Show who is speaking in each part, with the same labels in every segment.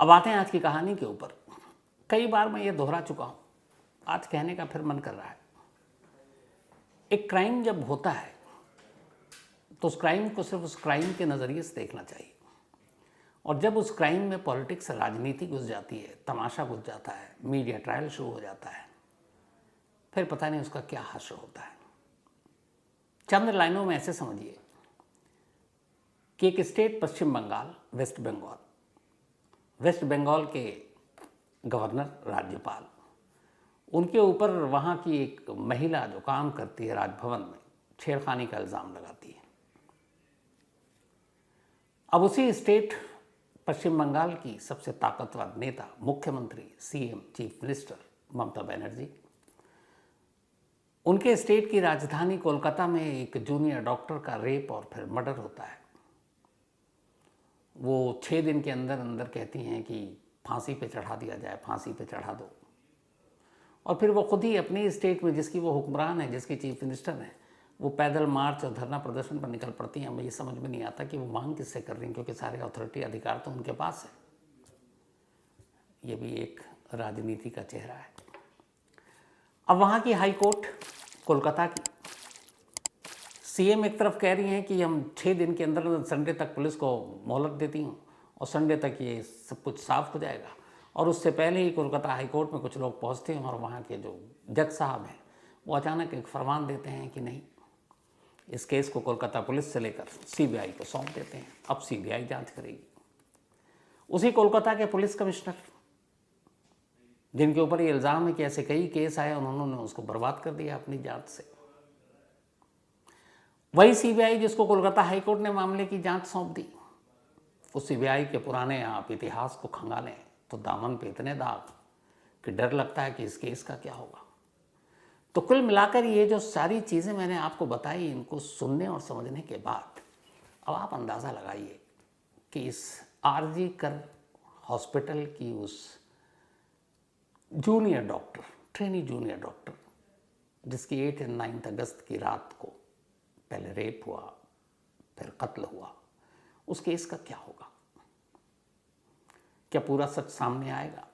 Speaker 1: अब आते हैं आज की कहानी के ऊपर। कई बार मैं ये दोहरा चुका हूँ, आज कहने का फिर मन कर रहा है। एक क्राइम जब होता है तो उस क्राइम को सिर्फ उस क्राइम के नज़रिए से देखना चाहिए, और जब उस क्राइम में पॉलिटिक्स, राजनीति घुस जाती है, तमाशा घुस जाता है, मीडिया ट्रायल शुरू हो जाता है, फिर पता नहीं उसका क्या हश्र होता है। चंद लाइनों में ऐसे समझिए कि एक स्टेट पश्चिम बंगाल, वेस्ट बंगाल के गवर्नर, राज्यपाल, उनके ऊपर वहाँ की एक महिला जो काम करती है राजभवन में, छेड़खानी का इल्ज़ाम लगाती है। अब उसी स्टेट पश्चिम बंगाल की सबसे ताकतवर नेता, मुख्यमंत्री, CM, chief minister Mamata Banerjee, उनके स्टेट की राजधानी कोलकाता में एक जूनियर डॉक्टर का रेप और फिर मर्डर होता है। वो 6 दिन के अंदर अंदर कहती हैं कि फांसी पे चढ़ा दिया जाए, फांसी पे चढ़ा दो, और फिर वो खुद ही अपनी स्टेट में, जिसकी वो हुक्मरान है, जिसकी चीफ मिनिस्टर हैं, वो पैदल मार्च और धरना प्रदर्शन पर निकल पड़ती हैं। हमें ये समझ में नहीं आता कि वो मांग किससे कर रही हैं, क्योंकि सारे अथॉरिटी, अधिकार तो उनके पास है। ये भी एक राजनीति का चेहरा है। अब वहाँ की हाई कोर्ट कोलकाता की, सीएम एक तरफ कह रही हैं कि हम 6 दिन के अंदर संडे तक पुलिस को मोहलत देती हूँ और संडे तक ये सब कुछ साफ हो जाएगा, और उससे पहले ही कोलकाता हाई कोर्ट में कुछ लोग पहुँचते हैं और वहाँ के जो जज साहब हैं वो अचानक एक फरमान देते हैं कि नहीं, इस केस को कोलकाता पुलिस से लेकर सीबीआई को सौंप देते हैं। अब सीबीआई जांच करेगी। उसी कोलकाता के पुलिस कमिश्नर, जिनके ऊपर ये इल्ज़ाम है कि ऐसे कई केस आए, उन्होंने उसको बर्बाद कर दिया अपनी जांच से। वही सीबीआई जिसको कोलकाता हाईकोर्ट ने मामले की जांच सौंप दी, उस सीबीआई के पुराने आप इतिहास को खंगालें तो दामन पे इतने दाग कि डर लगता है कि इस केस का क्या होगा। तो कुल मिलाकर ये जो सारी चीज़ें मैंने आपको बताई, इनको सुनने और समझने के बाद अब आप अंदाज़ा लगाइए कि इस आरजी कर हॉस्पिटल की उस junior doctor, trainee junior doctor, जिसकी 8 और 9 अगस्त की रात को पहले रेप हुआ, फिर कत्ल हुआ, उस केस का क्या होगा? क्या पूरा सच सामने आएगा?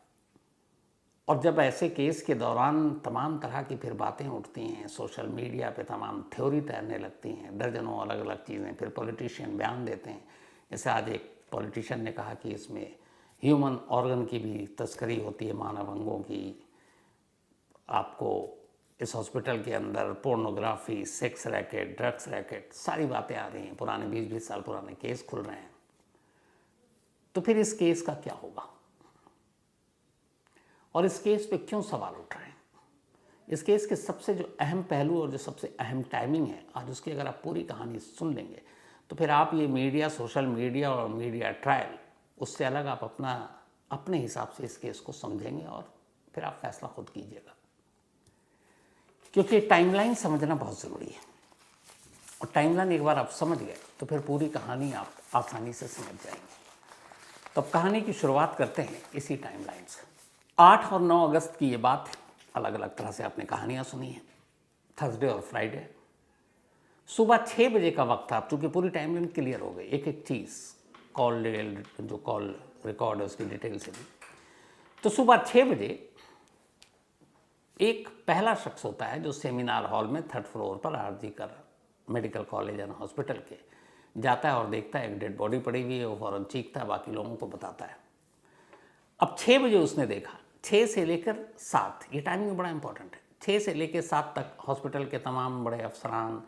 Speaker 1: और जब ऐसे केस के दौरान तमाम तरह की फिर बातें उठती हैं, सोशल मीडिया पे तमाम थ्योरी तैरने लगती हैं, दर्जनों अलग अलग चीज़ें, फिर पॉलिटिशियन बयान देते हैं। जैसे आज एक पॉलिटिशियन ने कहा कि इसमें ह्यूमन ऑर्गन की भी तस्करी होती है, मानव अंगों की। आपको इस हॉस्पिटल के अंदर pornography, sex racket, drugs racket, सारी बातें आ रही हैं। पुराने 20-20 साल पुराने केस खुल रहे हैं। तो फिर इस केस का क्या होगा, और इस केस पे क्यों सवाल उठ रहे हैं? इस केस के सबसे जो अहम पहलू और जो सबसे अहम टाइमिंग है, आज उसकी अगर आप पूरी कहानी सुन लेंगे तो फिर आप ये मीडिया, सोशल मीडिया और मीडिया ट्रायल, उससे अलग आप अपने हिसाब से इस केस को समझेंगे और फिर आप फैसला खुद कीजिएगा। क्योंकि टाइमलाइन समझना बहुत ज़रूरी है, और टाइमलाइन एक बार आप समझ गए तो फिर पूरी कहानी आप आसानी से समझ जाएंगे। तो अब कहानी की शुरुआत करते हैं इसी टाइमलाइन से। 8 और 9 अगस्त की ये बात है। अलग अलग तरह से आपने कहानियाँ सुनी हैं, थर्सडे और फ्राइडे। सुबह 6 बजे का वक्त था। अब चूँकि पूरी टाइमलाइन क्लियर हो गई, एक एक चीज़, जो कॉल रिकॉर्ड है उसकी डिटेल से भी। तो सुबह 6 बजे एक पहला शख्स होता है जो सेमिनार हॉल में 3rd फ्लोर पर आरजी कर मेडिकल कॉलेज एंड हॉस्पिटल के जाता है और देखता है एक डेड बॉडी पड़ी हुई है। वो फ़ौरन चीखता है, बाकी लोगों को बताता है। अब 6 बजे उसने देखा, 6 से लेकर 7, ये टाइमिंग बड़ा इंपॉर्टेंट है। 6 से लेकर 7 तक हॉस्पिटल के तमाम बड़े अफसरान,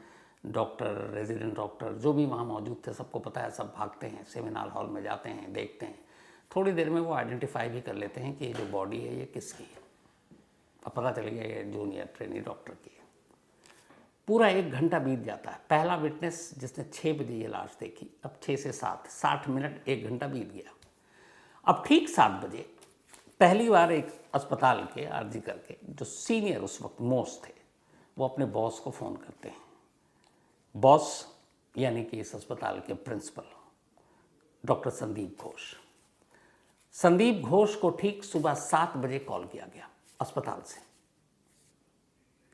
Speaker 1: डॉक्टर, रेजिडेंट डॉक्टर, जो भी वहाँ मौजूद थे, सबको पता है, सब भागते हैं, सेमिनार हॉल में जाते हैं, देखते हैं। थोड़ी देर में वो आइडेंटिफाई भी कर लेते हैं कि ये जो बॉडी है ये किसकी है। अब पता चल गया ये जूनियर ट्रेनी डॉक्टर की है। पूरा 1 घंटा बीत जाता है। पहला विटनेस जिसने 6 बजे ये लाश देखी, अब 6 से 7, 60 मिनट, 1 घंटा बीत गया। अब ठीक 7 बजे पहली बार एक अस्पताल के आरजी करके जो सीनियर उस वक्त मोस्ट थे, वो अपने बॉस को फ़ोन करते हैं। बॉस यानी कि इस अस्पताल के प्रिंसिपल डॉक्टर संदीप घोष। संदीप घोष को ठीक सुबह 7 बजे कॉल किया गया अस्पताल से।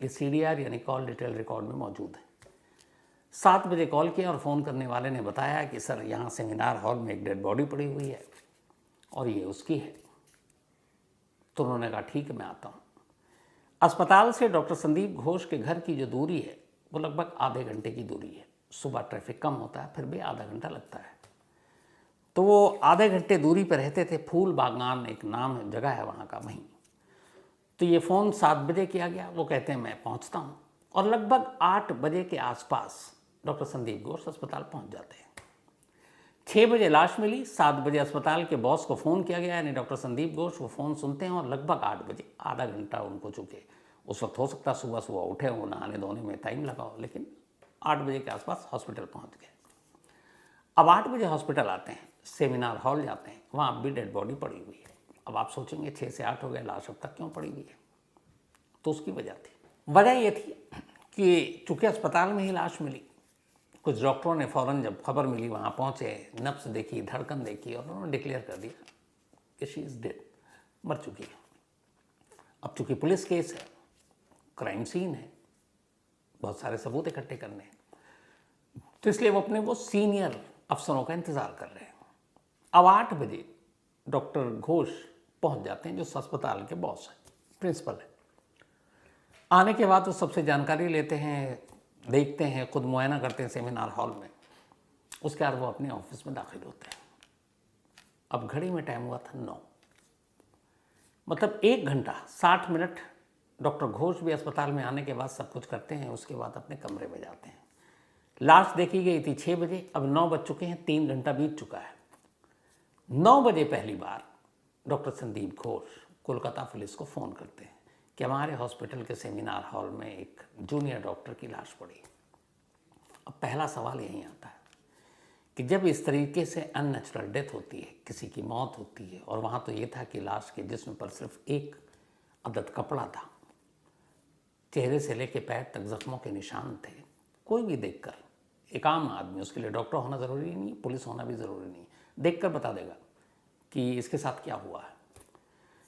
Speaker 1: ये CDR यानी कॉल डिटेल रिकॉर्ड में मौजूद है। 7 बजे कॉल किया और फ़ोन करने वाले ने बताया कि सर, यहाँ सेमिनार हॉल में एक डेड बॉडी पड़ी हुई है और ये उसकी है। तो उन्होंने कहा ठीक है मैं आता हूँ। अस्पताल से डॉक्टर संदीप घोष के घर की जो दूरी है वो लगभग आधे घंटे की दूरी है। सुबह ट्रैफिक कम होता है, फिर भी आधा घंटा लगता है। तो वो आधे घंटे दूरी पर रहते थे। फूल बागान एक नाम है, जगह है वहाँ का, वहीं। तो ये फ़ोन 7 बजे किया गया। वो कहते हैं मैं पहुँचता हूँ, और लगभग 8 बजे के आसपास डॉक्टर संदीप घोष अस्पताल पहुँच जाते हैं। 6 बजे लाश मिली, 7 बजे अस्पताल के बॉस को फ़ोन किया गया, यानी डॉक्टर संदीप घोष वो फ़ोन सुनते हैं, और लगभग 8 बजे, आधा घंटा उनको चुके उस वक्त हो सकता सुबह सुबह उठे हो, नहाने धोने में टाइम लगा हो, लेकिन 8 बजे के आसपास हॉस्पिटल पहुंच गए। अब 8 बजे हॉस्पिटल आते हैं, सेमिनार हॉल जाते हैं, वहाँ अब भी डेड बॉडी पड़ी हुई है। अब आप सोचेंगे 6 से 8 हो गए, लाश अब तक क्यों पड़ी हुई है? तो उसकी वजह ये थी कि चूँकि अस्पताल में ही लाश मिली, कुछ डॉक्टरों ने फ़ौरन जब खबर मिली वहाँ पहुँचे, नब्ज़ देखी, धड़कन देखी, और उन्होंने डिक्लेयर कर दिया कि शी इज़ डेड, मर चुकी है। अब चूँकि पुलिस केस है, क्राइम सीन है, बहुत सारे सबूत इकट्ठे करने हैं, तो इसलिए वो अपने वो सीनियर अफसरों का इंतज़ार कर रहे हैं। अब 8 बजे डॉक्टर घोष पहुँच जाते हैं, जो अस्पताल के बॉस हैं, प्रिंसिपल है। आने के बाद वो सबसे जानकारी लेते हैं, देखते हैं, खुद मुआयना करते हैं सेमिनार हॉल में। उसके बाद वो अपने ऑफिस में दाखिल होते हैं। अब घड़ी में टाइम हुआ था 9, मतलब 1 घंटा 60 मिनट डॉक्टर घोष भी अस्पताल में आने के बाद सब कुछ करते हैं, उसके बाद अपने कमरे में जाते हैं। लाश देखी गई थी 6 बजे, अब 9 बज चुके हैं, 3 घंटा बीत चुका है। 9 बजे पहली बार डॉक्टर संदीप घोष कोलकाता पुलिस को फ़ोन करते हैं कि हमारे हॉस्पिटल के सेमिनार हॉल में एक जूनियर डॉक्टर की लाश पड़ी। अब पहला सवाल यहीं आता है कि जब इस तरीके से अननेचुरल डेथ होती है, किसी की मौत होती है, और वहाँ तो ये था कि लाश के जिस्म पर सिर्फ एक अदद कपड़ा था, चेहरे से लेकर पैर तक जख्मों के निशान थे, कोई भी देखकर, एक आम आदमी, उसके लिए डॉक्टर होना ज़रूरी नहीं, पुलिस होना भी ज़रूरी नहीं, देखकर बता देगा कि इसके साथ क्या हुआ है।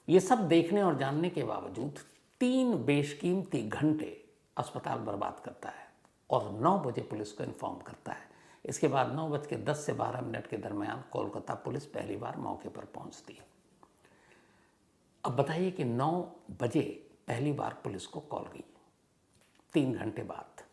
Speaker 1: ये सब देखने और जानने के बावजूद 3 बेशकीमती घंटे अस्पताल बर्बाद करता है और 9 बजे पुलिस को इन्फॉर्म करता है। इसके बाद 9:10 से 12 मिनट के दरमियान कोलकाता पुलिस पहली बार मौके पर पहुंचती है। अब बताइए कि 9 बजे पहली बार पुलिस को कॉल गई, 3 घंटे बाद।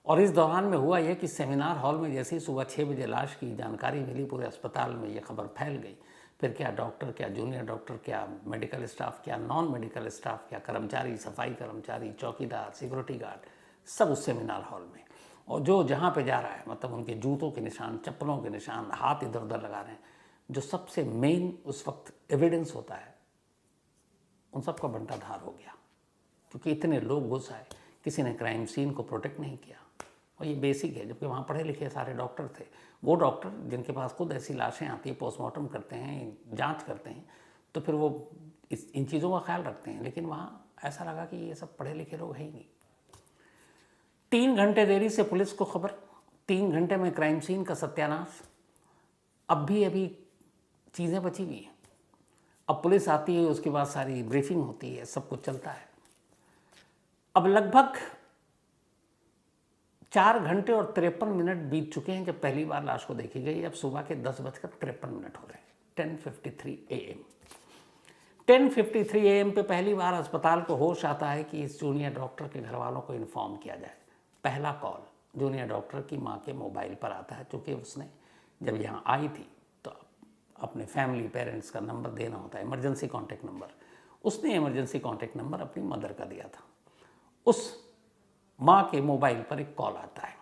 Speaker 1: और इस दौरान में हुआ यह कि सेमिनार हॉल में जैसे ही सुबह 6 बजे लाश की जानकारी मिली, पूरे अस्पताल में ये खबर फैल गई। फिर क्या डॉक्टर, क्या जूनियर डॉक्टर, क्या मेडिकल स्टाफ, क्या नॉन मेडिकल स्टाफ, क्या कर्मचारी, सफाई कर्मचारी, चौकीदार, सिक्योरिटी गार्ड, सब उस सेमिनार हॉल में। और जो जहाँ पे जा रहा है, मतलब उनके जूतों के निशान, चप्पलों के निशान, हाथ इधर उधर लगा रहे हैं, जो सबसे मेन उस वक्त एविडेंस होता है, उन सबका बंटाधार हो गया, क्योंकि इतने लोग घुस आए, किसी ने क्राइम सीन को प्रोटेक्ट नहीं किया। और ये बेसिक है, जबकि वहाँ पढ़े लिखे सारे डॉक्टर थे। वो डॉक्टर जिनके पास खुद ऐसी लाशें आती हैं, पोस्टमार्टम करते हैं, जांच करते हैं, तो फिर वो इन चीज़ों का ख्याल रखते हैं। लेकिन वहाँ ऐसा लगा कि ये सब पढ़े लिखे लोग हैं ही नहीं। 3 घंटे देरी से पुलिस को खबर, 3 घंटे में क्राइम सीन का सत्यानाश। अब भी अभी चीज़ें बची हुई हैं। अब पुलिस आती है, उसके बाद सारी ब्रीफिंग होती है, सब कुछ चलता है। अब लगभग 4 घंटे और 53 मिनट बीत चुके हैं जब पहली बार लाश को देखी गई। अब सुबह के 10:53 हो रहे हैं, 10:53 AM। 10:53 AM पे पहली बार अस्पताल को होश आता है कि इस जूनियर डॉक्टर के घर वालों को इन्फॉर्म किया जाए। पहला कॉल जूनियर डॉक्टर की माँ के मोबाइल पर आता है, क्योंकि उसने जब यहाँ आई थी तो अपने फैमिली पेरेंट्स का नंबर देना होता है, इमरजेंसी कॉन्टैक्ट नंबर। उसने इमरजेंसी कॉन्टैक्ट नंबर अपनी मदर का दिया था। उस माँ के मोबाइल पर एक कॉल आता है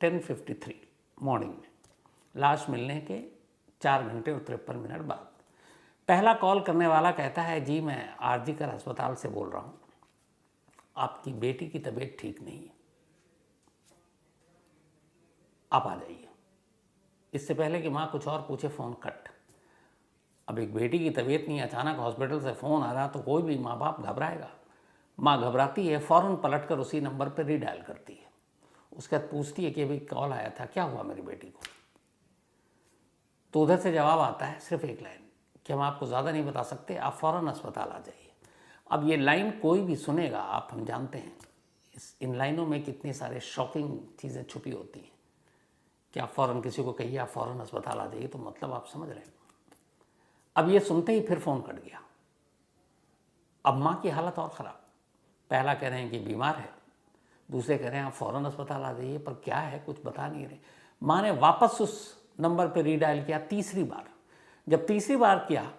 Speaker 1: 10:53 मॉर्निंग में, लाश मिलने के 4 घंटे और 53 मिनट बाद। पहला कॉल करने वाला कहता है, जी मैं आरजी कर अस्पताल से बोल रहा हूँ, आपकी बेटी की तबीयत ठीक नहीं है, आप आ जाइए। इससे पहले कि माँ कुछ और पूछे, फ़ोन कट। अब एक बेटी की तबीयत नहीं, अचानक हॉस्पिटल से फ़ोन आ रहा तो कोई भी माँ बाप घबराएगा। माँ घबराती है, फ़ौरन पलटकर उसी नंबर पर रीडायल करती है। उसके बाद पूछती है कि अभी कॉल आया था, क्या हुआ मेरी बेटी को? तो उधर से जवाब आता है सिर्फ एक लाइन कि हम आपको ज़्यादा नहीं बता सकते, आप फ़ौरन अस्पताल आ जाइए। अब ये लाइन कोई भी सुनेगा, आप हम जानते हैं इन लाइनों में कितनी सारे शॉकिंग चीज़ें छुपी होती हैं कि आप फ़ौरन किसी को कहिए आप फ़ौरन अस्पताल आ जाइए, तो मतलब आप समझ रहे हैं। अब ये सुनते ही फिर फ़ोन कट गया। अब माँ की हालत और ख़राब। पहला कह रहे हैं कि बीमार है, दूसरे कह रहे हैं आप फ़ौरन अस्पताल आ जाइए, पर क्या है कुछ बता नहीं रहे। माँ ने वापस उस नंबर पर रीडायल किया तीसरी बार। जब तीसरी बार किया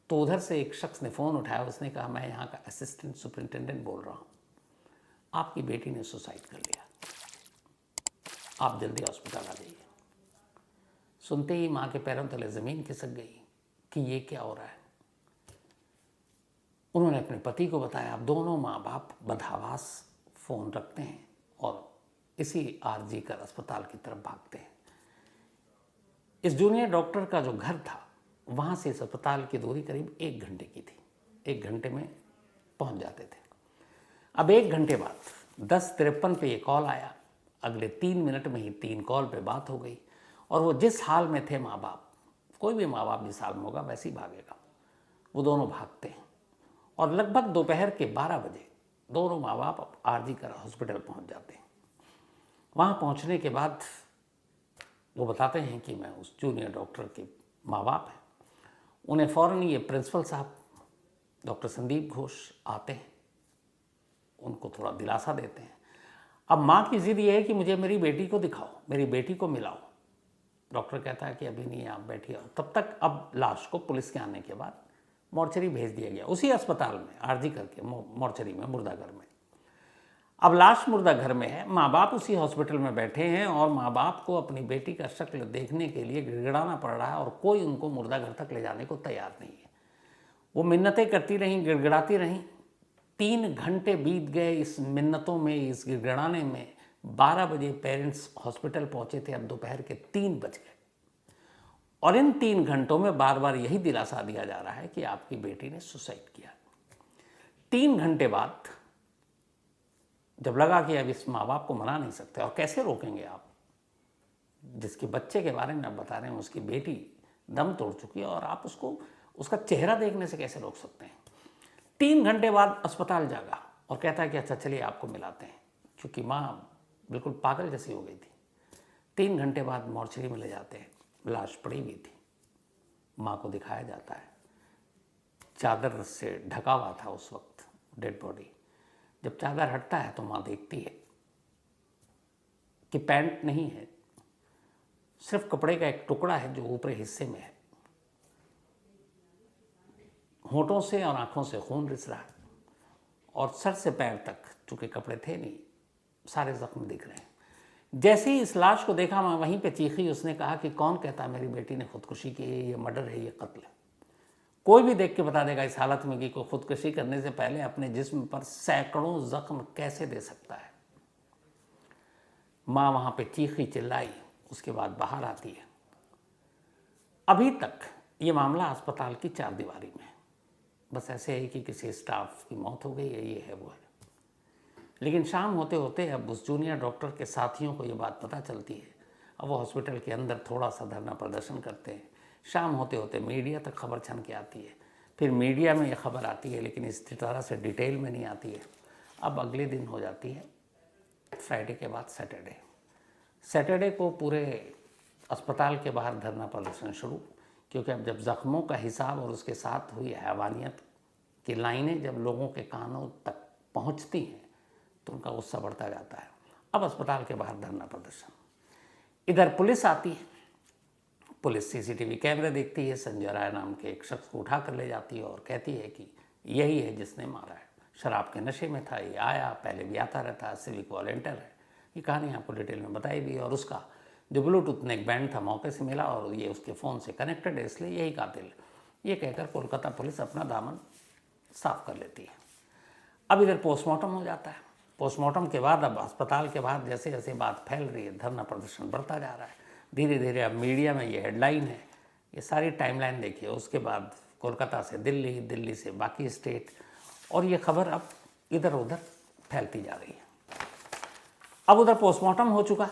Speaker 1: तो उधर से एक शख्स ने फ़ोन उठाया, उसने कहा मैं यहाँ का असिस्टेंट सुपरिटेंडेंट बोल रहा हूँ, आपकी बेटी ने सुसाइड कर लिया, आप जल्दी अस्पताल आ जाइए। सुनते ही माँ के पैरों तले ज़मीन खिसक गई कि ये क्या हो रहा है। उन्होंने अपने पति को बताया। अब दोनों माँ बाप बदहवास फ़ोन रखते हैं और इसी आरजी कर अस्पताल की तरफ भागते हैं। इस जूनियर डॉक्टर का जो घर था वहाँ से इस अस्पताल की दूरी करीब 1 घंटे की थी। 1 घंटे में पहुँच जाते थे। अब 1 घंटे बाद 10:53 पे ये कॉल आया। अगले 3 मिनट में ही 3 कॉल पे बात हो गई। और वो जिस हाल में थे माँ बाप, कोई भी माँ बाप जिस हाल में होगा वैसे ही भागेगा, वो दोनों भागते हैं। और लगभग दोपहर के 12 बजे दोनों माँ बाप आरजी कर हॉस्पिटल पहुँच जाते हैं। वहाँ पहुँचने के बाद वो बताते हैं कि मैं उस जूनियर डॉक्टर के माँ बाप हैं। उन्हें फ़ौरन ये प्रिंसिपल साहब डॉक्टर संदीप घोष आते हैं, उनको थोड़ा दिलासा देते हैं। अब माँ की ज़िद ये है कि मुझे मेरी बेटी को दिखाओ, मेरी बेटी को मिलाओ। डॉक्टर कहता है कि अभी नहीं, आप बैठिए। तब तक अब लाश को पुलिस के आने के बाद मॉर्चरी भेज दिया गया, उसी अस्पताल में आरजी करके मॉर्चरी में, मुर्दाघर में। अब लाश मुर्दाघर में है, माँ बाप उसी हॉस्पिटल में बैठे हैं और माँ बाप को अपनी बेटी का शक्ल देखने के लिए गिड़गिड़ाना पड़ रहा है और कोई उनको मुर्दाघर तक ले जाने को तैयार नहीं है। वो मिन्नतें करती रहीं, गिड़गिड़ाती रहीं। 3 घंटे बीत गए इस मिन्नतों में, इस गिड़गिड़ाने में। 12 बजे पेरेंट्स हॉस्पिटल पहुंचे थे, अब दोपहर के 3 बज गए। और इन 3 घंटों में बार बार यही दिलासा दिया जा रहा है कि आपकी बेटी ने सुसाइड किया। 3 घंटे बाद जब लगा कि अब इस माँ बाप को मना नहीं सकते, और कैसे रोकेंगे आप, जिसके बच्चे के बारे में आप बता रहे हैं उसकी बेटी दम तोड़ चुकी है और आप उसको उसका चेहरा देखने से कैसे रोक सकते हैं। 3 घंटे बाद अस्पताल जागा और कहता है कि अच्छा चलिए आपको मिलाते हैं, क्योंकि माँ बिल्कुल पागल जैसी हो गई थी। 3 घंटे बाद मॉर्चरी में ले जाते हैं, लाश पड़ी हुई थी। माँ को दिखाया जाता है, चादर से ढका हुआ था उस वक्त डेड बॉडी। जब चादर हटता है तो माँ देखती है कि पैंट नहीं है, सिर्फ कपड़े का एक टुकड़ा है जो ऊपरी हिस्से में है। होठों से और आंखों से खून रिस रहा है और सर से पैर तक, चूँकि कपड़े थे नहीं, सारे जख्म दिख रहे हैं। जैसे ही इस लाश को देखा माँ वहीं पे चीखी। उसने कहा कि कौन कहता मेरी बेटी ने खुदकुशी की है, ये मर्डर है, ये कत्ल है। कोई भी देख के बता देगा इस हालत में कि कोई खुदकुशी करने से पहले अपने जिस्म पर सैकड़ों जख्म कैसे दे सकता है। माँ वहाँ पे चीखी चिल्लाई, उसके बाद बाहर आती है। अभी तक ये मामला अस्पताल की 4 दीवारी में है। बस ऐसे है कि किसी स्टाफ की मौत हो गई है, ये है वो है। लेकिन शाम होते होते अब उस जूनियर डॉक्टर के साथियों को ये बात पता चलती है। अब वो हॉस्पिटल के अंदर थोड़ा सा धरना प्रदर्शन करते हैं। शाम होते होते मीडिया तक खबर छन के आती है। फिर मीडिया में ये खबर आती है, लेकिन इस तरह से डिटेल में नहीं आती है। अब अगले दिन हो जाती है फ्राइडे के बाद सैटरडे। सैटरडे को पूरे अस्पताल के बाहर धरना प्रदर्शन शुरू, क्योंकि अब जब ज़ख्मों का हिसाब और उसके साथ हुई हैवानियत की लाइनें जब लोगों के कानों तक पहुंचती हैं तो उनका गुस्सा बढ़ता जाता है। अब अस्पताल के बाहर धरना प्रदर्शन। इधर पुलिस आती है, पुलिस सीसीटीवी कैमरे देखती है, संजय राय नाम के एक शख्स को उठा कर ले जाती है और कहती है कि यही है जिसने मारा है, शराब के नशे में था, ये आया, पहले भी आता रहता, सिविक वॉलेंटियर है। ये कहानी आपको डिटेल में बताई भी, और उसका जो ब्लूटूथ नेक बैंड था मौके से मिला और ये उसके फ़ोन से कनेक्टेड है, इसलिए यही कातिल है। ये कहकर कोलकाता पुलिस अपना दामन साफ कर लेती है। अब इधर पोस्टमार्टम हो जाता है। पोस्टमार्टम के बाद अब अस्पताल के बाद जैसे जैसे बात फैल रही है, धरना प्रदर्शन बढ़ता जा रहा है। धीरे धीरे अब मीडिया में ये हेडलाइन है, ये सारी टाइमलाइन देखिए। उसके बाद कोलकाता से दिल्ली, दिल्ली से बाकी स्टेट, और ये खबर अब इधर उधर फैलती जा रही है। अब उधर पोस्टमार्टम हो चुका,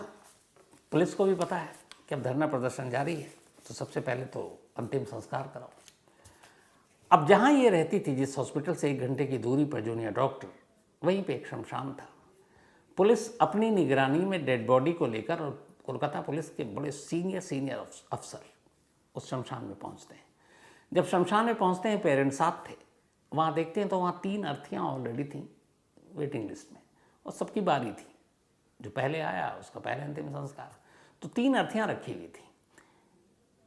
Speaker 1: पुलिस को भी पता है कि अब धरना प्रदर्शन जारी है, तो सबसे पहले तो अंतिम संस्कार कराओ। अब जहाँ ये रहती थी, जिस हॉस्पिटल से 1 घंटे की दूरी पर जूनियर डॉक्टर, वहीं पे एक शमशान था। पुलिस अपनी निगरानी में डेड बॉडी को लेकर, और कोलकाता पुलिस के बड़े सीनियर अफसर उस शमशान में पहुंचते हैं। जब शमशान में पहुंचते हैं, पेरेंट्स साथ थे, वहाँ देखते हैं तो वहाँ 3 अर्थियाँ ऑलरेडी थी वेटिंग लिस्ट में और सबकी बारी थी। जो पहले आया उसका पहले अंतिम संस्कार। तो 3 अर्थियाँ रखी हुई थी।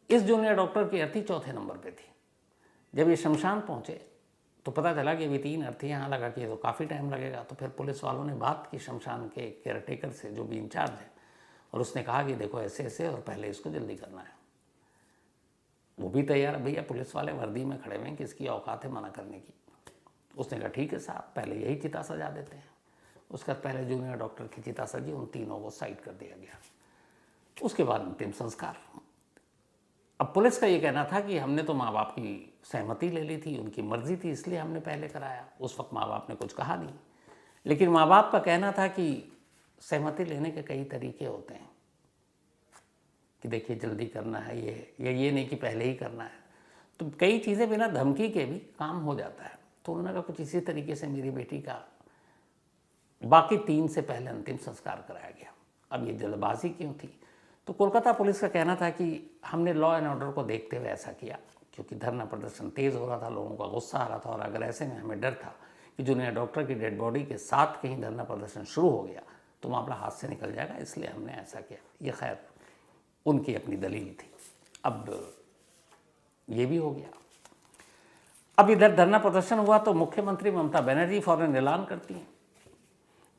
Speaker 1: इस जूनियर डॉक्टर की अर्थी चौथे नंबर पे थी। जब ये शमशान पहुँचे तो पता चला कि अभी 3 अर्थियाँ, यहाँ लगा कि ये तो काफ़ी टाइम लगेगा। तो फिर पुलिस वालों ने बात की शमशान के केयरटेकर से, जो भी इंचार्ज है, और उसने कहा कि देखो ऐसे ऐसे और पहले इसको जल्दी करना है। वो भी तैयार, भैया पुलिस वाले वर्दी में खड़े हुए हैं, किसकी औकात है मना करने की। उसने कहा ठीक है साहब, पहले यही चिता सजा देते हैं। उसका पहले जूनियर डॉक्टर की चिता सजी, उन तीनों को साइड कर दिया गया। उसके बाद अंतिम संस्कार। अब पुलिस का ये कहना था कि हमने तो माँ बाप की सहमति ले ली थी, उनकी मर्जी थी, इसलिए हमने पहले कराया। उस वक्त माँ बाप ने कुछ कहा नहीं, लेकिन माँ बाप का कहना था कि सहमति लेने के कई तरीके होते हैं, कि देखिए जल्दी करना है ये नहीं कि पहले ही करना है। तो कई चीज़ें बिना धमकी के भी काम हो जाता है। तो उन्होंने कहा कुछ इसी तरीके से मेरी बेटी का बाकी 3 से पहले अंतिम संस्कार कराया गया। अब ये जल्दबाजी क्यों थी? तो कोलकाता पुलिस का कहना था कि हमने लॉ एंड ऑर्डर को देखते हुए ऐसा किया, क्योंकि धरना प्रदर्शन तेज़ हो रहा था, लोगों का गुस्सा आ रहा था, और अगर ऐसे में हमें डर था कि जूनियर डॉक्टर की डेड बॉडी के साथ कहीं धरना प्रदर्शन शुरू हो गया तो मामला हाथ से निकल जाएगा, इसलिए हमने ऐसा किया। ये खैर उनकी अपनी दलील थी। अब ये भी हो गया। अब इधर धरना प्रदर्शन हुआ तो मुख्यमंत्री ममता बनर्जी फौरन ऐलान करती हैं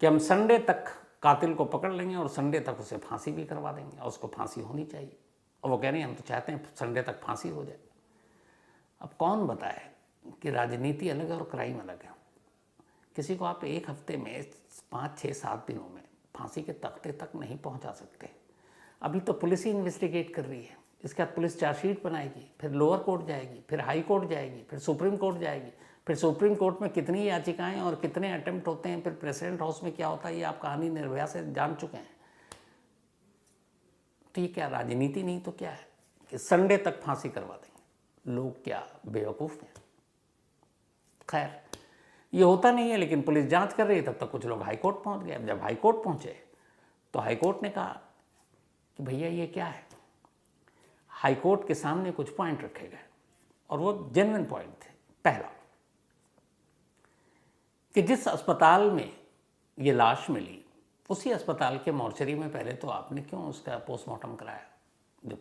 Speaker 1: कि हम संडे तक कातिल को पकड़ लेंगे और संडे तक उसे फांसी भी करवा देंगे, और उसको फांसी होनी चाहिए। और वो कह रही हैं हम तो चाहते हैं संडे तक फांसी हो जाए। अब कौन बताए कि राजनीति अलग है और क्राइम अलग है। किसी को आप एक हफ्ते में 5, 6, 7 दिनों में फांसी के तख्ते तक नहीं पहुंचा सकते। अभी तो पुलिस ही इन्वेस्टिगेट कर रही है, इसके बाद पुलिस चार्जशीट बनाएगी, फिर लोअर कोर्ट जाएगी, फिर हाई कोर्ट जाएगी, फिर सुप्रीम कोर्ट जाएगी, फिर सुप्रीम कोर्ट में कितनी याचिकाएं और कितने अटेम्प्ट होते हैं, फिर प्रेसिडेंट हाउस में क्या होता है, ये आप कहानी निर्भया से जान चुके हैं। तो ये क्या राजनीति नहीं तो क्या है कि संडे तक फांसी करवा देंगे। लोग क्या बेवकूफ़ हैं? खैर ये होता नहीं है, लेकिन पुलिस जांच कर रही है। तब तक कुछ लोग हाईकोर्ट पहुंच गए। अब जब हाईकोर्ट पहुंचे तो हाईकोर्ट ने कहा कि भैया ये क्या है। हाईकोर्ट के सामने कुछ पॉइंट रखे गए और वो जेन्युइन पॉइंट थे। पहला कि जिस अस्पताल में ये लाश मिली उसी अस्पताल के मॉर्चरी में पहले तो आपने क्यों उसका पोस्टमार्टम कराया। जब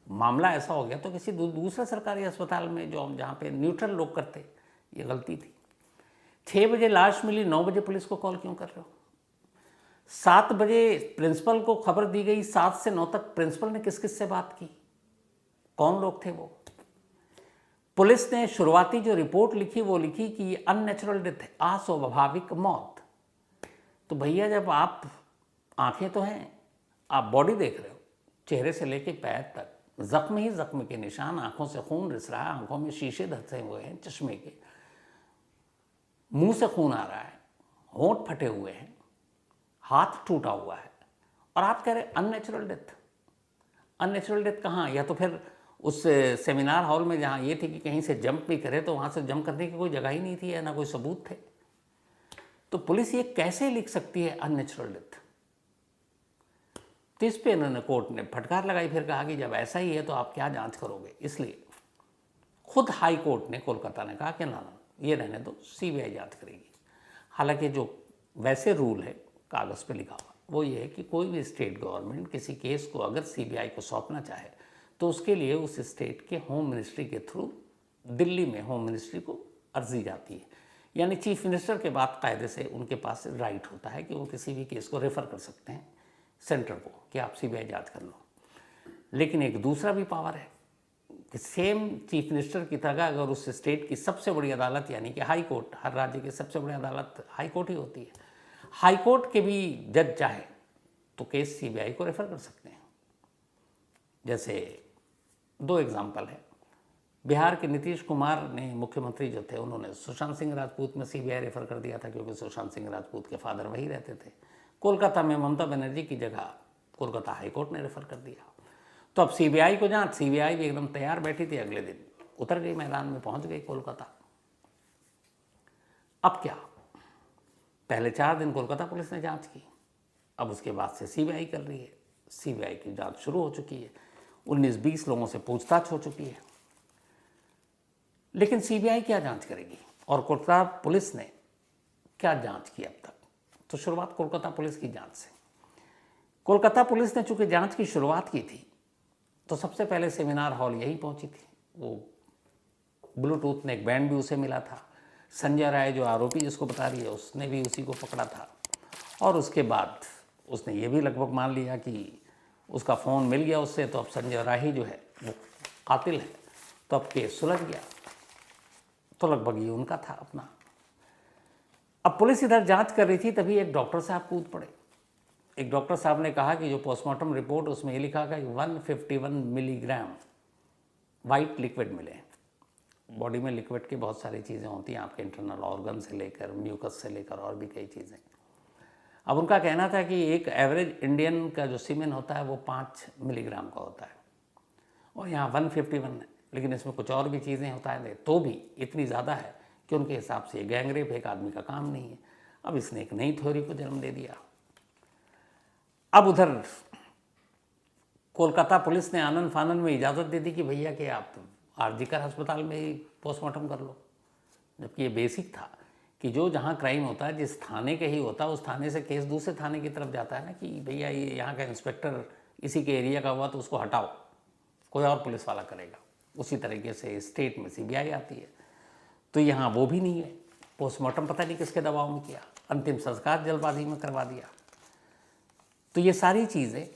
Speaker 1: मामला ऐसा हो गया तो किसी दूसरे सरकारी अस्पताल में जो जहाँ पे न्यूट्रल लोग करते, ये गलती थी। 6 बजे लाश मिली, 9 बजे पुलिस को कॉल क्यों कर रहे हो? 7 बजे प्रिंसिपल को खबर दी गई, 7 से 9 तक प्रिंसिपल ने किस किस से बात की, कौन लोग थे वो? पुलिस ने शुरुआती जो रिपोर्ट लिखी वो लिखी कि ये अननेचुरल डेथ है, अस्वाभाविक मौत। तो भैया जब आप आंखें तो हैं, आप बॉडी देख रहे हो, चेहरे से लेके पैर तक जख्म ही जख्म के निशान, आंखों से खून रिस रहा है, आंखों में शीशे धंसे हुए हैं चश्मे के, मुंह से खून आ रहा है, होंठ फटे हुए हैं, हाथ टूटा हुआ है, और आप कह रहे अननेचुरल डेथ। अननेचुरल डेथ कहाँ? या तो फिर उस सेमिनार हॉल में जहाँ ये थी कि कहीं से जंप भी करे तो वहाँ से जंप करने की कोई जगह ही नहीं थी या ना कोई सबूत थे। तो पुलिस ये कैसे लिख सकती है अननेचुरल डेथ? तो इस पे इन्होंने कोर्ट ने फटकार लगाई, फिर कहा कि जब ऐसा ही है तो आप क्या जांच करोगे। इसलिए खुद हाई कोर्ट ने, कोलकाता ने कहा कि ना ये रहने दो, सीबीआई जांच करेगी। हालांकि जो वैसे रूल है कागज़ पे लिखा हुआ वो ये है कि कोई भी स्टेट गवर्नमेंट किसी केस को अगर सीबीआई को सौंपना चाहे तो उसके लिए उस स्टेट के होम मिनिस्ट्री के थ्रू दिल्ली में होम मिनिस्ट्री को अर्जी जाती है। यानी चीफ मिनिस्टर के बाद कायदे से उनके पास राइट होता है कि वो किसी भी केस को रेफ़र कर सकते हैं सेंटर को कि आप सीबीआई जांच कर लो। लेकिन एक दूसरा भी पावर है कि सेम चीफ मिनिस्टर की तरह अगर उस स्टेट की सबसे बड़ी अदालत यानी कि हाई कोर्ट, हर राज्य की सबसे बड़ी अदालत हाई कोर्ट ही होती है, हाई कोर्ट के भी जज चाहे तो केस सीबीआई को रेफ़र कर सकते हैं। जैसे 2 एग्जाम्पल है। बिहार के नीतीश कुमार ने, मुख्यमंत्री जो थे, उन्होंने सुशांत सिंह राजपूत में सीबीआई रेफ़र कर दिया था क्योंकि सुशांत सिंह राजपूत के फादर वही रहते थे। कोलकाता में ममता बनर्जी की जगह कोलकाता हाई कोर्ट ने रेफ़र कर दिया। तो अब सीबीआई को जांच, सीबीआई भी एकदम तैयार बैठी थी, अगले दिन उतर गई मैदान में, पहुंच गई कोलकाता। अब क्या, पहले 4 दिन कोलकाता पुलिस ने जांच की, अब उसके बाद से सीबीआई कर रही है। सीबीआई की जांच शुरू हो चुकी है, 19-20 लोगों से पूछताछ हो चुकी है। लेकिन सीबीआई क्या जांच करेगी और कोलकाता पुलिस ने क्या जांच की अब तक? तो शुरुआत कोलकाता पुलिस की जांच से। कोलकाता पुलिस ने चूंकि जांच की शुरुआत की थी तो सबसे पहले सेमिनार हॉल यही पहुंची थी। वो ब्लूटूथ में एक बैंड भी उसे मिला था। संजय राय जो आरोपी जिसको बता रही है उसने भी उसी को पकड़ा था और उसके बाद उसने ये भी लगभग मान लिया कि उसका फ़ोन मिल गया उससे, तो अब संजय राय ही जो है वो कातिल है, तो अब केस सुलझ गया। तो लगभग ये उनका था अपना। अब पुलिस इधर जांच कर रही थी तभी एक डॉक्टर साहब कूद पड़े। एक डॉक्टर साहब ने कहा कि जो पोस्टमार्टम रिपोर्ट उसमें ये लिखा था कि 151 मिलीग्राम वाइट लिक्विड मिले। बॉडी में लिक्विड की बहुत सारी चीज़ें होती हैं, आपके इंटरनल ऑर्गन से लेकर म्यूकस से लेकर और भी कई चीज़ें। अब उनका कहना था कि एक एवरेज इंडियन का जो सीमेन होता है वो 5 मिलीग्राम का होता है और यहाँ 151 है, लेकिन इसमें कुछ और भी चीज़ें होता है तो भी इतनी ज़्यादा है कि उनके हिसाब से गैंगरेप एक आदमी का काम नहीं है। अब इसने एक नई थ्योरी को जन्म दे दिया। अब उधर कोलकाता पुलिस ने आनन फानन में इजाज़त दे दी कि भैया कि आप आरजीकर अस्पताल में ही पोस्टमार्टम कर लो, जबकि ये बेसिक था कि जो जहाँ क्राइम होता है जिस थाने के ही होता है उस थाने से केस दूसरे थाने की तरफ जाता है ना, कि भैया ये यहाँ का इंस्पेक्टर इसी के एरिया का हुआ तो उसको हटाओ, कोई और पुलिस वाला करेगा। उसी तरीके से स्टेट में सीबीआई आती है, तो यहाँ वो भी नहीं है। पोस्टमार्टम पता नहीं किसके दबाव में किया, अंतिम संस्कार जल्दबाजी में करवा दिया। तो ये सारी चीज़ें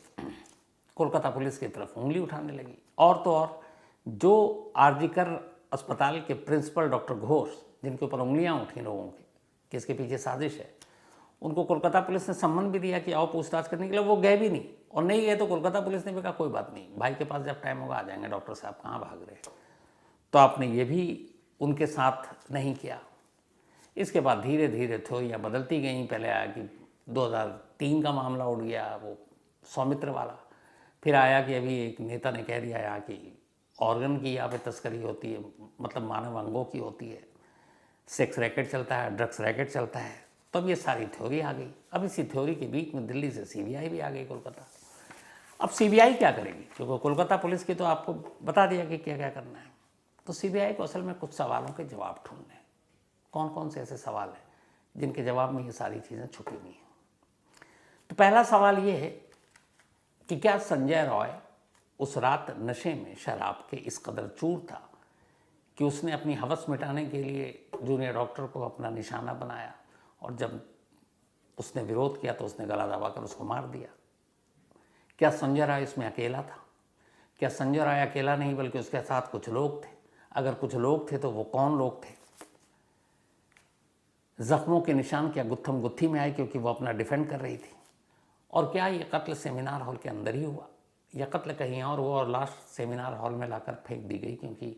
Speaker 1: कोलकाता पुलिस की तरफ उंगली उठाने लगी। और तो और जो आरजीकर अस्पताल के प्रिंसिपल डॉक्टर घोष, जिनके ऊपर उंगलियां उठी लोगों की कि इसके पीछे साजिश है, उनको कोलकाता पुलिस ने सम्मन भी दिया कि आओ पूछताछ करने के लिए। वो गए भी नहीं, और नहीं गए तो कोलकाता पुलिस ने भी कहा कोई बात नहीं, भाई के पास जब टाइम होगा आ जाएंगे, डॉक्टर साहब कहाँ भाग रहे। तो आपने ये भी उनके साथ नहीं किया। इसके बाद धीरे धीरे थ्योरियाँ बदलती गईं। पहले आया कि 2003 का मामला उठ गया, वो सौमित्र वाला। फिर आया कि अभी एक नेता ने कह दिया यहाँ कि ऑर्गन की यहाँ पे तस्करी होती है, मतलब मानव अंगों की होती है, सेक्स रैकेट चलता है, ड्रग्स रैकेट चलता है। तो अब ये सारी थ्योरी आ गई। अब इसी थ्योरी के बीच में दिल्ली से सीबीआई भी आ गई कोलकाता। अब सीबीआई क्या करेगी, क्योंकि कोलकाता पुलिस की तो आपको बता दिया कि क्या क्या करना है। तो सीबीआई को असल में कुछ सवालों के जवाब ढूंढने हैं। कौन कौन से ऐसे सवाल हैं जिनके जवाब में ये सारी चीज़ें छुपी हुई हैं। तो पहला सवाल ये है कि क्या संजय रॉय उस रात नशे में शराब के इस कदर चूर था कि उसने अपनी हवस मिटाने के लिए जूनियर डॉक्टर को अपना निशाना बनाया, और जब उसने विरोध किया तो उसने गला दबाकर उसको मार दिया। क्या संजय राय इसमें अकेला था? क्या संजय राय अकेला नहीं बल्कि उसके साथ कुछ लोग थे? अगर कुछ लोग थे तो वो कौन लोग थे? जख्मों के निशान क्या गुत्थम गुत्थी में आए क्योंकि वो अपना डिफेंड कर रही थी? और क्या ये कत्ल सेमिनार हॉल के अंदर ही हुआ या कत्ल कहीं और हुआ और लाश सेमिनार हॉल में लाकर फेंक दी गई? क्योंकि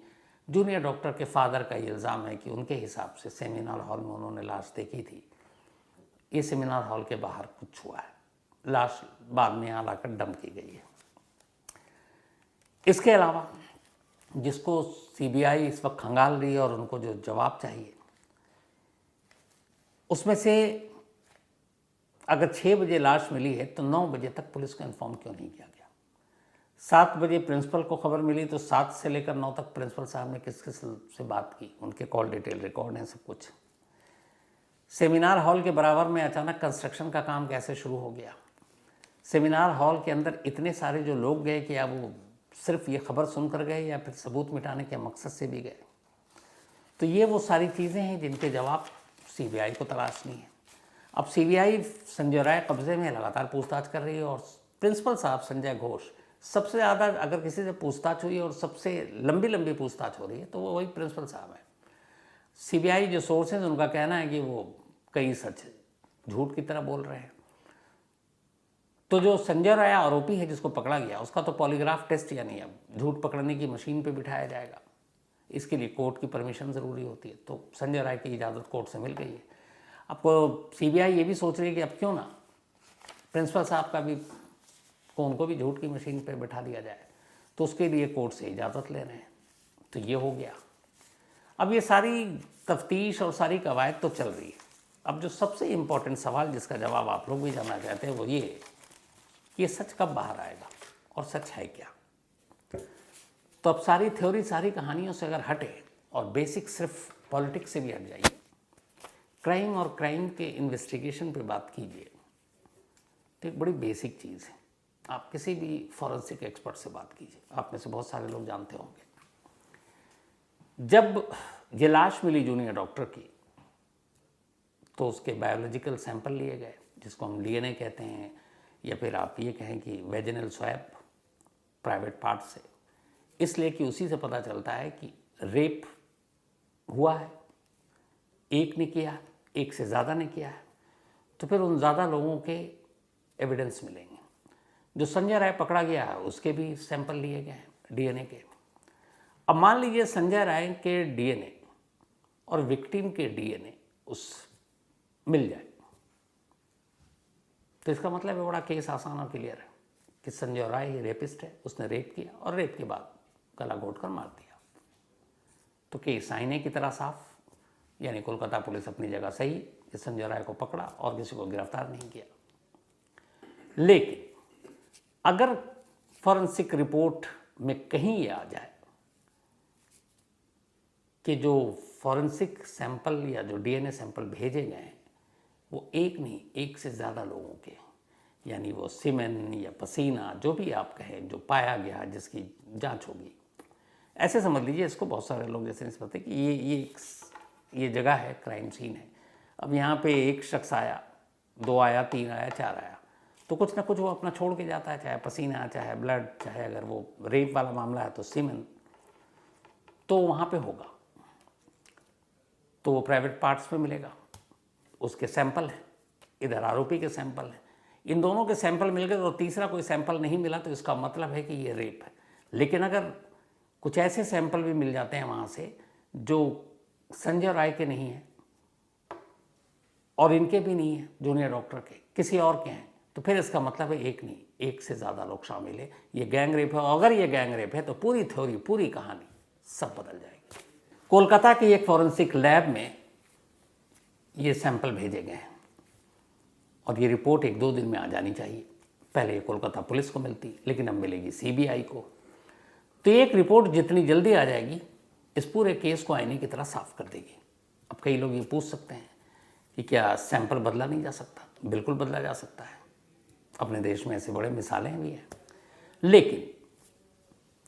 Speaker 1: जूनियर डॉक्टर के फादर का ये इल्ज़ाम है कि उनके हिसाब से सेमिनार हॉल में उन्होंने लाश देखी थी, ये सेमिनार हॉल के बाहर कुछ हुआ है, लाश बाद में यहाँ लाकर डंप की गई है। इसके अलावा जिसको सीबीआई इस वक्त खंगाल रही है और उनको जो जवाब चाहिए, उसमें से अगर 6 बजे लाश मिली है तो 9 बजे तक पुलिस को इन्फॉर्म क्यों नहीं किया गया? 7 बजे प्रिंसिपल को खबर मिली तो 7 से लेकर 9 तक प्रिंसिपल साहब ने किस किस से बात की, उनके कॉल डिटेल रिकॉर्ड हैं सब कुछ। सेमिनार हॉल के बराबर में अचानक कंस्ट्रक्शन का काम कैसे शुरू हो गया? सेमिनार हॉल के अंदर इतने सारे जो लोग गए, कि अब वो सिर्फ ये खबर सुनकर गए या फिर सबूत मिटाने के मकसद से भी गए? तो ये वो सारी चीज़ें हैं जिनके जवाब सीबीआई को तलाशनी है। अब सीबीआई संजय राय कब्जे में लगातार पूछताछ कर रही है, और प्रिंसिपल साहब संजय घोष, सबसे ज़्यादा अगर किसी से पूछताछ हुई और सबसे लंबी पूछताछ हो रही है तो वो वही प्रिंसिपल साहब है। सीबीआई जो सोर्सेज उनका कहना है कि वो कई सच झूठ की तरह बोल रहे हैं। तो जो संजय राय आरोपी है जिसको पकड़ा गया, उसका तो पॉलीग्राफ टेस्ट यानी अब झूठ पकड़ने की मशीन पे बिठाया जाएगा। इसके लिए कोर्ट की परमिशन ज़रूरी होती है, तो संजय राय की इजाज़त कोर्ट से मिल गई है। आपको सीबीआई ये भी सोच रही है कि अब क्यों ना प्रिंसिपल साहब का भी उनको भी झूठ की मशीन पे बैठा दिया जाए, तो उसके लिए कोर्ट से इजाज़त ले रहे हैं। तो ये हो गया। अब ये सारी तफ्तीश और सारी कवायद तो चल रही है। अब जो सबसे इम्पोर्टेंट सवाल जिसका जवाब आप लोग भी जानना चाहते हैं वो ये कि ये सच कब बाहर आएगा और सच है क्या? तो अब सारी थ्योरी सारी कहानियों से अगर हटे और बेसिक सिर्फ पॉलिटिक्स से भी हट जाइए, क्राइम और क्राइम के इन्वेस्टिगेशन पे बात कीजिए, तो एक बड़ी बेसिक चीज़ है। आप किसी भी फॉरेंसिक एक्सपर्ट से बात कीजिए, आप में से बहुत सारे लोग जानते होंगे। जब ये लाश मिली जूनियर डॉक्टर की, तो उसके बायोलॉजिकल सैंपल लिए गए, जिसको हम डीएनए कहते हैं, या फिर आप ये कहें कि वेजिनल स्वैप प्राइवेट पार्ट से, इसलिए कि उसी से पता चलता है कि रेप हुआ है, एक ने किया, एक से ज़्यादा ने किया है, तो फिर उन ज़्यादा लोगों के एविडेंस मिलेंगे। जो संजय राय पकड़ा गया है उसके भी सैंपल लिए गए हैं डीएनए के। अब मान लीजिए संजय राय के डीएनए और विक्टिम के डीएनए उस मिल जाए, तो इसका मतलब है बड़ा केस आसान और क्लियर है कि संजय राय ही रेपिस्ट है, उसने रेप किया और रेप के बाद गला घोट कर मार दिया। तो केस आईने की तरह साफ, यानी कोलकाता पुलिस अपनी जगह सही कि संजय राय को पकड़ा और किसी को गिरफ्तार नहीं किया। लेकिन अगर फॉरेंसिक रिपोर्ट में कहीं ये आ जाए कि जो फॉरेंसिक सैंपल या जो डीएनए सैंपल भेजे गए हैं वो एक नहीं, एक से ज़्यादा लोगों के, यानी वो सीमेन या पसीना जो भी आप कहें, जो पाया गया जिसकी जांच होगी, ऐसे समझ लीजिए इसको। बहुत सारे लोग जैसे नहीं समझते कि ये जगह है, क्राइम सीन है। अब यहाँ पे एक शख्स आया, 2 आया, 3 आया, 4 आया, तो कुछ ना कुछ वो अपना छोड़ के जाता है, चाहे पसीना, चाहे ब्लड, चाहे अगर वो रेप वाला मामला है तो सीमेन, तो वहाँ पे होगा। तो वो प्राइवेट पार्ट्स पे मिलेगा, उसके सैंपल हैं, इधर आरोपी के सैंपल हैं, इन दोनों के सैंपल मिल गए तो तीसरा कोई सैंपल नहीं मिला, तो इसका मतलब है कि ये रेप है। लेकिन अगर कुछ ऐसे सैंपल भी मिल जाते हैं वहाँ से जो संजय राय के नहीं हैं और इनके भी नहीं हैं, जूनियर डॉक्टर के, किसी और के हैं, तो फिर इसका मतलब है एक नहीं, एक से ज़्यादा लोग शामिल है, ये गैंग रेप है। अगर ये गैंग रेप है तो पूरी थ्योरी, पूरी कहानी सब बदल जाएगी। कोलकाता की एक फॉरेंसिक लैब में ये सैंपल भेजे गए हैं और ये रिपोर्ट 1-2 दिन में आ जानी चाहिए। पहले ये कोलकाता पुलिस को मिलती, लेकिन अब मिलेगी सीबीआई को। तो एक रिपोर्ट जितनी जल्दी आ जाएगी, इस पूरे केस को आईने की तरह साफ कर देगी। अब कई लोग ये पूछ सकते हैं कि क्या सैंपल बदला नहीं जा सकता? बिल्कुल बदला जा सकता है, अपने देश में ऐसे बड़े मिसालें भी हैं। लेकिन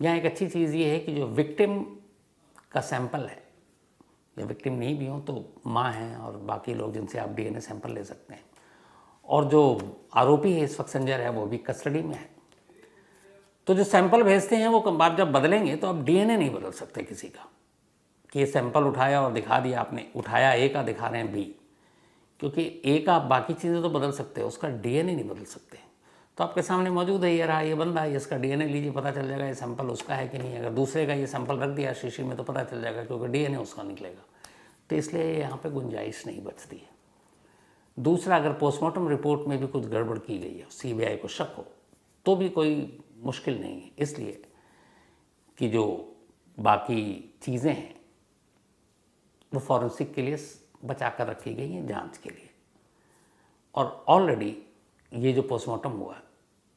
Speaker 1: यहाँ एक अच्छी चीज़ ये है कि जो विक्टिम का सैंपल है, या विक्टिम नहीं भी हो तो माँ हैं और बाकी लोग जिनसे आप डीएनए सैंपल ले सकते हैं, और जो आरोपी है इस वक्त संजय राय, वो भी कस्टडी में है, तो जो सैंपल भेजते हैं वो आप जब बदलेंगे तो आप डीएनए नहीं बदल सकते किसी का, कि ये सैंपल उठाया और दिखा दिया आपने, उठाया ए का, दिखा रहे हैं बी, क्योंकि ए का आप बाकी चीज़ें तो बदल सकते हैं, उसका डीएनए नहीं बदल सकते। तो आपके सामने मौजूद है, ये रहा, ये बंदा है, इसका डीएनए लीजिए, पता चल जाएगा ये सैंपल उसका है कि नहीं। अगर दूसरे का ये सैंपल रख दिया शीशी में तो पता चल जाएगा, क्योंकि डीएनए उसका निकलेगा। तो इसलिए यहाँ पे गुंजाइश नहीं बचती है। दूसरा, अगर पोस्टमार्टम रिपोर्ट में भी कुछ गड़बड़ की गई है, सीबीआई को शक हो, तो भी कोई मुश्किल नहीं है, इसलिए कि जो बाकी चीज़ें हैं वो फॉरेंसिक के लिए बचा कर रखी गई हैं जांच के लिए। और ऑलरेडी ये जो पोस्टमार्टम हुआ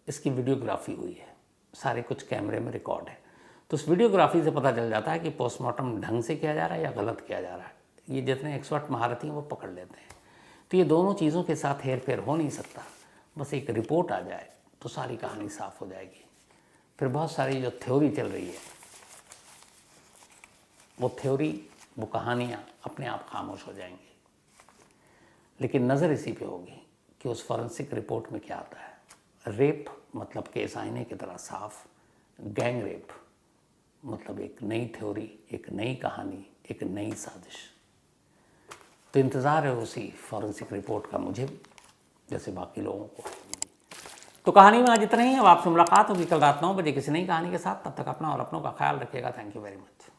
Speaker 1: इसकी वीडियोग्राफी हुई है, सारे कुछ कैमरे में रिकॉर्ड है, तो उस वीडियोग्राफी से पता चल जाता है कि पोस्टमार्टम ढंग से किया जा रहा है या गलत किया जा रहा है। ये जितने एक्सपर्ट महारथी हैं वो पकड़ लेते हैं। तो ये दोनों चीज़ों के साथ हेर फेर हो नहीं सकता, बस एक रिपोर्ट आ जाए तो सारी कहानी साफ हो जाएगी। फिर बहुत सारी जो थ्योरी चल रही है, वो थ्योरी, वो कहानियाँ अपने आप खामोश हो जाएंगी। लेकिन नज़र इसी पे होगी कि उस फॉरेंसिक रिपोर्ट में क्या आता है। रेप मतलब केस आईने की तरह साफ, गैंग रेप मतलब एक नई थ्योरी, एक नई कहानी, एक नई साजिश। तो इंतज़ार है उसी फॉरेंसिक रिपोर्ट का मुझे, जैसे बाकी लोगों को। तो कहानी में आज इतना ही है। अब आपसे मुलाकात होगी कल रात 9 बजे किसी नई कहानी के साथ। तब तक अपना और अपनों का ख्याल रखिएगा। Thank you very much.